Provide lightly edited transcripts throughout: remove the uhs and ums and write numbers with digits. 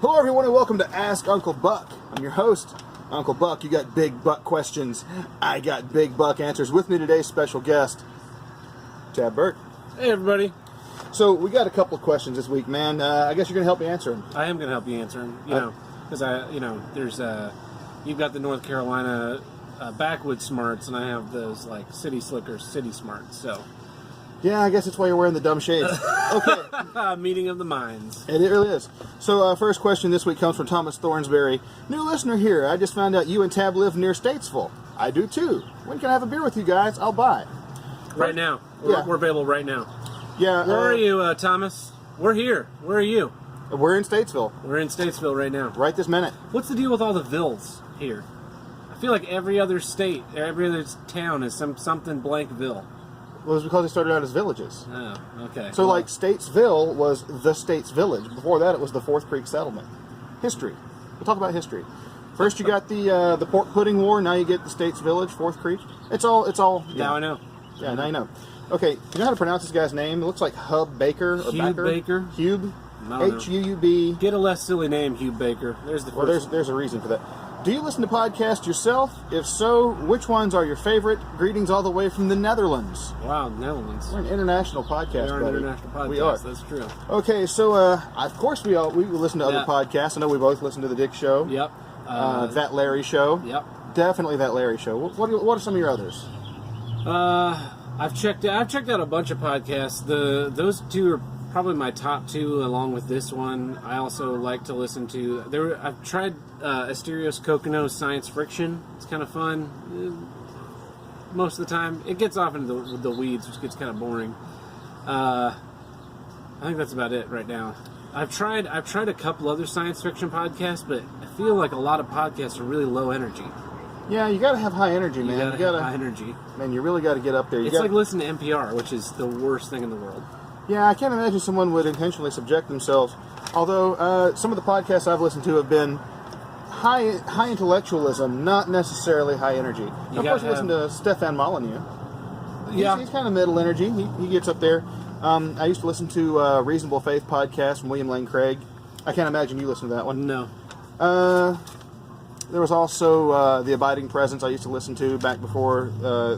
Hello everyone and welcome to Ask Uncle Buck. I'm your host, Uncle Buck. You got big buck questions. I got big buck answers. With me today's special guest, Chad Burke. Hey everybody. So we got a couple of questions this week, man. I guess you're going to help me answer them. I am going to help you answer them, because there's, you've got the North Carolina backwoods smarts, and I have those, like, city slickers, city smarts, so. Yeah, I guess that's why you're wearing the dumb shades. Okay. Meeting of the minds. And it really is. So, first question this week comes from Thomas Thornsberry. New listener here. I just found out you and Tab live near Statesville. I do too. When can I have a beer with you guys? I'll buy. Right now. Yeah. We're available right now. Yeah. Where are you, Thomas? We're here. Where are you? We're in Statesville. We're in Statesville right now. Right this minute. What's the deal with all the villes here? I feel like every other state, every other town is something blankville. Well, it was because they started out as villages. Oh, okay. So, like, Statesville was the state's village. Before that, it was the Fourth Creek Settlement. History. We'll talk about history. First, you got the pork pudding war. Now you get the state's village, Fourth Creek. It's all. Yeah. Now I know. Yeah, now you know. Okay, you know how to pronounce this guy's name? It looks like Hub Baker or Hugh Baker. Hube. H-U-U-B. Get a less silly name, Hugh Baker. There's the first. Well, there's a reason for that. Do you listen to podcasts yourself? If so, which ones are your favorite? Greetings all the way from the Netherlands. Wow, Netherlands. We're an international podcast, We are buddy. an international podcast. We are. That's true. Okay, so of course we listen to other podcasts. I know we both listen to the Dick Show. Yep. That Larry Show. Yep. Definitely That Larry Show. What are some of your others? I've checked out a bunch of podcasts. Those two are probably my top two, along with this one. I also like to listen to. I've tried Asterios Kokino's Science Friction. It's kind of fun. Most of the time, it gets off into the weeds, which gets kind of boring. I think that's about it right now. I've tried a couple other science fiction podcasts, but I feel like a lot of podcasts are really low energy. Yeah, you gotta have high energy, man. You gotta have high energy. Man, you really gotta get up there. It's like listening to NPR, which is the worst thing in the world. Yeah, I can't imagine someone would intentionally subject themselves. Although some of the podcasts I've listened to have been high intellectualism, not necessarily high energy. Of course, you listen to Stefan Molyneux. He's kind of middle energy. He gets up there. I used to listen to Reasonable Faith podcast from William Lane Craig. I can't imagine you listen to that one. No. There was also The Abiding Presence I used to listen to back before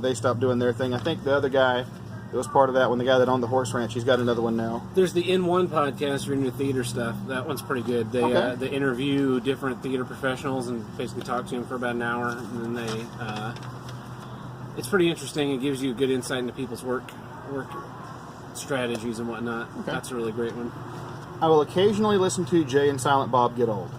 they stopped doing their thing. I think the other guy that was part of that one, the guy that owned the horse ranch, he's got another one now. There's the N1 podcast for into theater stuff. That one's pretty good. They interview different theater professionals and basically talk to them for about an hour, and then it's pretty interesting. It gives you a good insight into people's work strategies and whatnot. Okay. That's a really great one. I will occasionally listen to Jay and Silent Bob Get Old.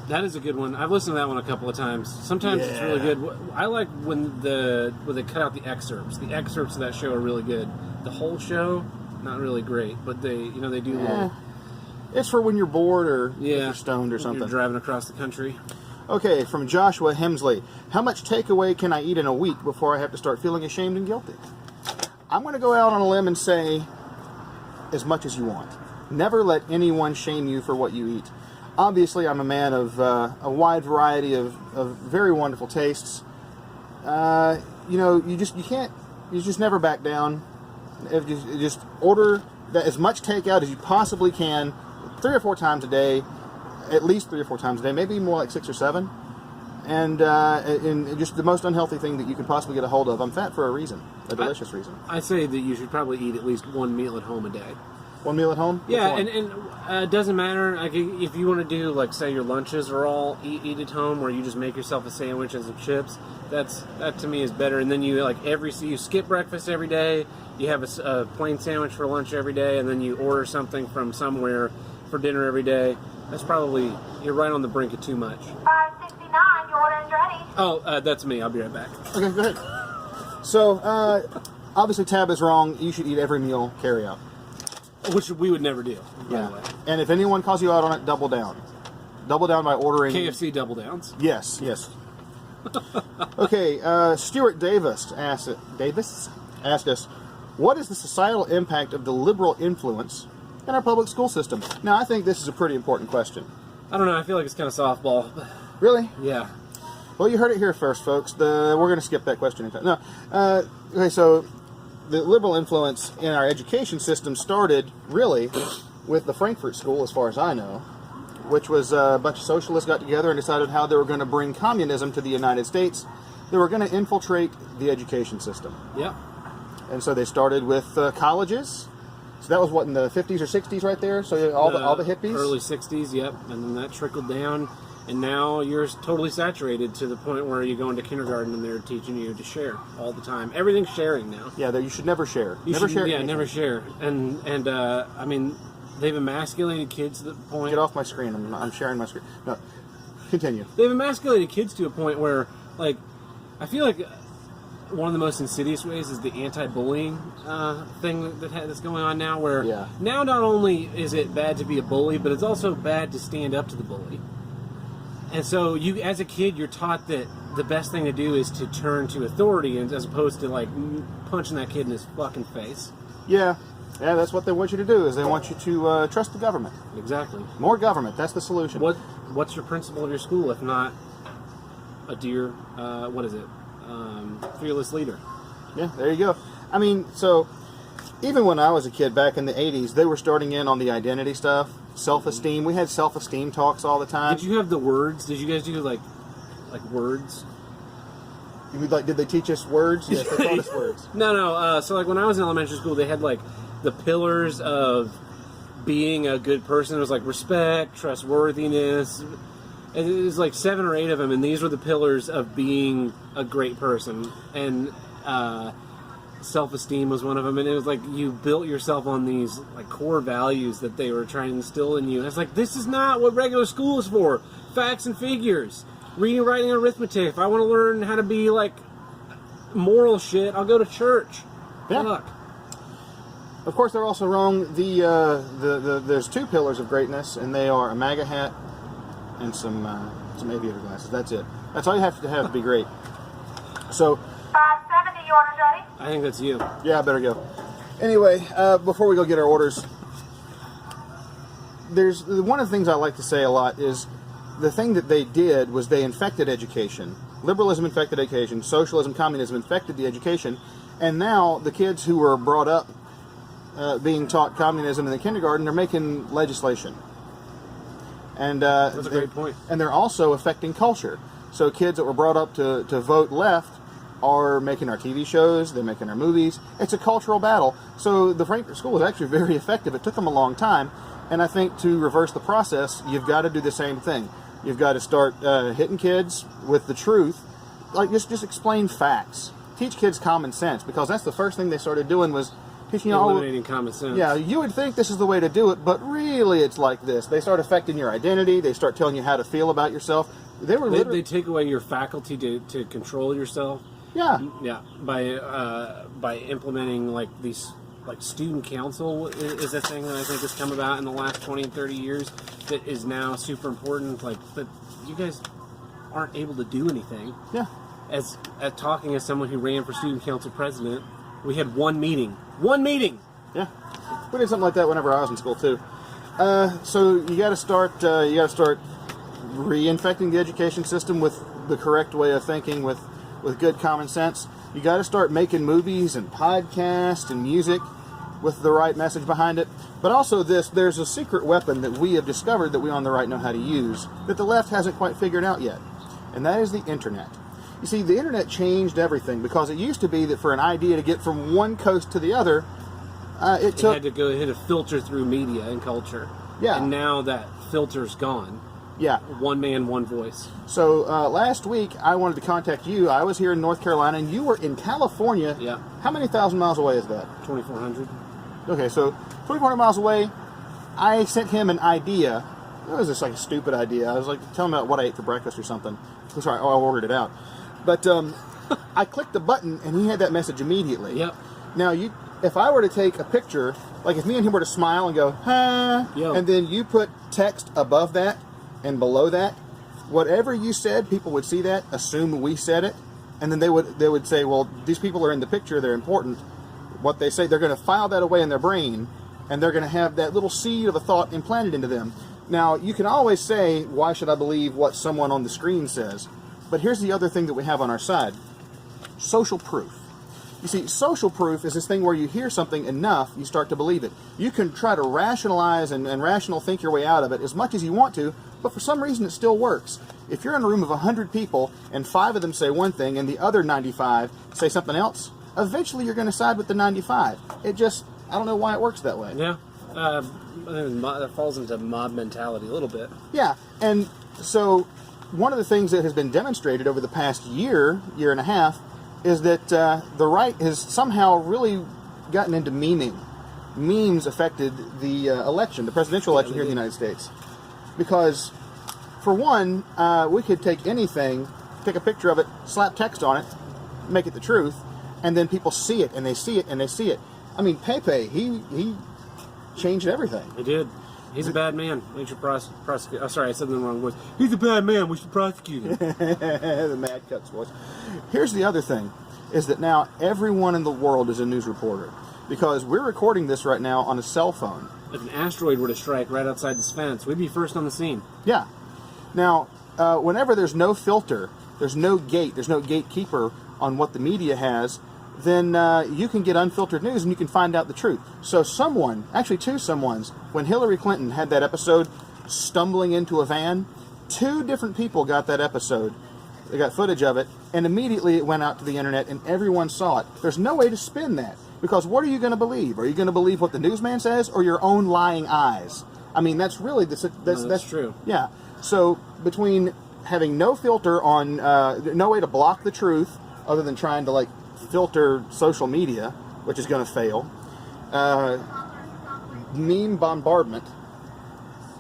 That is a good one. I've listened to that one a couple of times. Sometimes it's really good. I like when they cut out the excerpts. The excerpts of that show are really good. The whole show, not really great, but they do little. It's for when you're bored or if you're stoned or something. You're driving across the country. Okay, from Joshua Hemsley. How much takeaway can I eat in a week before I have to start feeling ashamed and guilty? I'm going to go out on a limb and say as much as you want. Never let anyone shame you for what you eat. Obviously, I'm a man of a wide variety of very wonderful tastes. You just never back down. If you just order as much takeout as you possibly can, 3 or 4 times a day, at least 3 or 4 times a day, maybe more like 6 or 7. And just the most unhealthy thing that you could possibly get a hold of. I'm fat for a reason, a delicious reason. I say that you should probably eat at least 1 meal at home a day. 1 meal at home? Yeah, and it doesn't matter. Like, if you want to do, like, say your lunches are all eat at home, or you just make yourself a sandwich and some chips, that to me is better. And then you you skip breakfast every day, you have a plain sandwich for lunch every day, and then you order something from somewhere for dinner every day. That's probably, you're right on the brink of too much. 569, your order is ready. Oh, that's me. I'll be right back. Okay, go ahead. So, obviously Tab is wrong. You should eat every meal carry out. Which we would never do, by the way. And if anyone calls you out on it, double down. Double down by ordering... KFC double downs. Yes. Okay, Stuart Davis asked us, what is the societal impact of the liberal influence in our public school system? Now, I think this is a pretty important question. I don't know. I feel like it's kind of softball. Really? Yeah. Well, you heard it here first, folks. We're going to skip that question. No. Okay, so the liberal influence in our education system started, really, with the Frankfurt School, as far as I know. which was a bunch of socialists got together and decided how they were going to bring communism to the United States. They were going to infiltrate the education system. Yep. And so they started with colleges. So that was what, in the 50s or 60s right there? So all the hippies? Early 60s, yep. And then that trickled down. And now you're totally saturated to the point where you go into kindergarten and they're teaching you to share all the time. Everything's sharing now. Yeah, you should never share. Never share. Yeah, never share. And I mean, they've emasculated kids to the point... Get off my screen. I'm sharing my screen. No, continue. They've emasculated kids to a point where, like, I feel like one of the most insidious ways is the anti-bullying thing that's going on now, where now not only is it bad to be a bully, but it's also bad to stand up to the bully. And so you, as a kid, you're taught that the best thing to do is to turn to authority, and as opposed to like punching that kid in his fucking face. Yeah, that's what they want you to do. Is they want you to trust the government. Exactly. More government. That's the solution. What's your principal of your school if not a dear fearless leader? Yeah, there you go. I mean, so even when I was a kid back in the 80s, they were starting in on the identity stuff. Self-esteem. We had self-esteem talks all the time. Did you have the words? Did you guys do like words? Did they teach us words? Yes, they taught us words. No. So like when I was in elementary school, they had like the pillars of being a good person. It was like respect, trustworthiness. It was like 7 or 8 of them, and these were the pillars of being a great person. And self-esteem was one of them, and it was like you built yourself on these like core values that they were trying to instill in you. And it's like, this is not what regular school is for. Facts and figures, reading, writing, arithmetic. If I want to learn how to be like moral shit, I'll go to church. Yeah. Fuck. Of course, they're also wrong. There's 2 pillars of greatness, and they are a MAGA hat and some aviator glasses. That's it. That's all you have to be great. So 570, your order's ready. I think that's you. Yeah, I better go. Anyway, before we go get our orders, there's one of the things I like to say a lot is the thing that they did was they infected education. Liberalism infected education. Socialism, communism infected the education. And now the kids who were brought up being taught communism in the kindergarten, they're making legislation. And that's a great point. And they're also affecting culture. So kids that were brought up to vote left are making our TV shows, they're making our movies. It's a cultural battle. So the Frankfurt School was actually very effective. It took them a long time. And I think to reverse the process, you've got to do the same thing. You've got to start hitting kids with the truth. Like, just explain facts. Teach kids common sense, because that's the first thing they started doing was teaching eliminating common sense. Yeah, you would think this is the way to do it, but really it's like this. They start affecting your identity. They start telling you how to feel about yourself. They take away your faculty to control yourself. Yeah. Yeah. By implementing like these, like student council is a thing that I think has come about in the last 20 and 30 years that is now super important. Like, but you guys aren't able to do anything. Yeah. As talking as someone who ran for student council president, we had one meeting. One meeting. Yeah. We did something like that whenever I was in school too. So you got to start. Reinfecting the education system with the correct way of thinking, with good common sense. You got to start making movies and podcasts and music with the right message behind it. But also there's a secret weapon that we have discovered that we on the right know how to use that the left hasn't quite figured out yet. And that is the internet. You see, the internet changed everything, because it used to be that for an idea to get from one coast to the other, it had to filter through media and culture. Yeah. And now that filter's gone. Yeah. One man, one voice. So last week, I wanted to contact you. I was here in North Carolina, and you were in California. Yeah. How many thousand miles away is that? 2,400. Okay, so 2,400 miles away, I sent him an idea. It was just like a stupid idea. I was like, tell him about what I ate for breakfast or something. Sorry, I ordered it out. But I clicked the button, and he had that message immediately. Yep. Now, if I were to take a picture, like if me and him were to smile and go, huh, and then you put text above that and below that, whatever you said, people would see that, assume we said it, and then they would say, well, these people are in the picture, they're important. What they say, they're going to file that away in their brain, and they're going to have that little seed of a thought implanted into them. Now, you can always say, why should I believe what someone on the screen says? But here's the other thing that we have on our side. Social proof. You see, social proof is this thing where you hear something enough, you start to believe it. You can try to rationalize and rational think your way out of it as much as you want to, but for some reason it still works. If you're in a room of 100 people and 5 of them say one thing and the other 95 say something else, eventually you're going to side with the 95. It just, I don't know why it works that way. Yeah. That falls into mob mentality a little bit. Yeah, and so one of the things that has been demonstrated over the past year and a half, is that the right has somehow really gotten into memeing. Memes affected the election, the presidential election here in the United States. Because, for one, we could take anything, take a picture of it, slap text on it, make it the truth, and then people see it, and they see it, and they see it. I mean, Pepe, he changed everything. He did. He's a bad man. We should prosecute. Oh, sorry, I said the wrong words. He's a bad man. We should prosecute him. The Mad Cuts voice. Here's the other thing, is that now everyone in the world is a news reporter. Because we're recording this right now on a cell phone. If an asteroid were to strike right outside this fence, we'd be first on the scene. Yeah. Now, whenever there's no filter, there's no gate, there's no gatekeeper on what the media has, then you can get unfiltered news and you can find out the truth. So someone, actually 2 someones, when Hillary Clinton had that episode stumbling into a van, 2 different people got that episode. They got footage of it, and immediately it went out to the internet and everyone saw it. There's no way to spin that, because what are you going to believe? Are you going to believe what the newsman says or your own lying eyes? I mean, that's really, that's true. Yeah. So between having no filter on, no way to block the truth other than trying to, like, filter social media, which is going to fail, meme bombardment,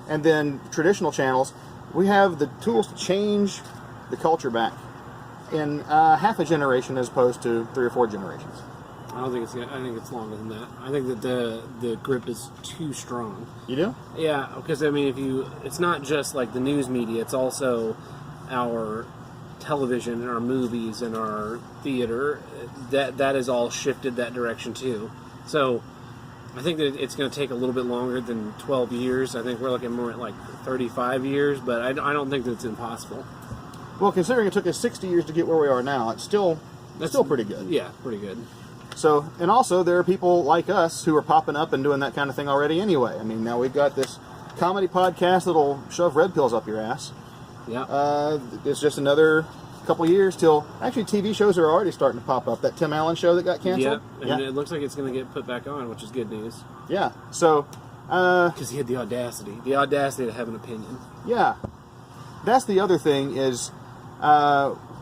and then traditional channels, we have the tools to change the culture back in half a generation as opposed to 3 or 4 generations. I don't think it's. I think it's longer than that. I think that the grip is too strong. You do? Yeah, because I mean, it's not just like the news media. It's also our television and our movies and our theater. That is all shifted that direction too. So I think that it's going to take a little bit longer than 12 years. I think we're looking more at like 35 years, but I don't think that it's impossible. Well, considering it took us 60 years to get where we are now, it's still pretty good. Yeah, pretty good. So, and also there are people like us who are popping up and doing that kind of thing already anyway. I mean, now we've got this comedy podcast that'll shove red pills up your ass. Yeah. It's just another couple years till, actually TV shows are already starting to pop up. That Tim Allen show that got canceled. Yeah, and it looks like it's going to get put back on, which is good news. Yeah, so... because he had the audacity to have an opinion. Yeah. That's the other thing is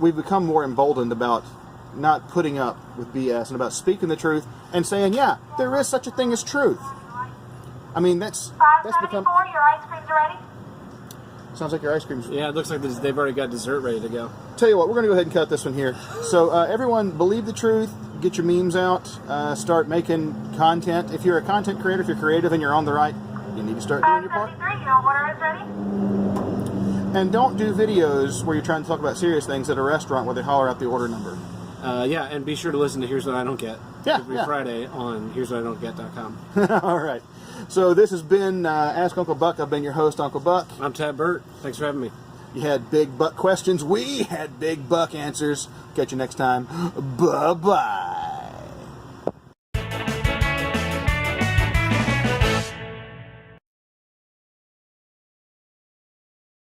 we've become more emboldened about not putting up with BS and about speaking the truth and saying, yeah, there is such a thing as truth. I mean, that's become... 574, your ice cream's ready. Sounds like your ice cream's... Yeah, it looks like they've already got dessert ready to go. Tell you what, we're going to go ahead and cut this one here. So everyone, believe the truth, get your memes out, start making content. If you're a content creator, if you're creative and you're on the right, you need to start doing your part. 573, your order is ready. And don't do videos where you're trying to talk about serious things at a restaurant where they holler out the order number. Yeah, and be sure to listen to Here's What I Don't Get every Friday on here'swhatidon'tget.com. All right. So this has been Ask Uncle Buck. I've been your host, Uncle Buck. I'm Tad Burt. Thanks for having me. You had big buck questions. We had big buck answers. Catch you next time. Bye-bye.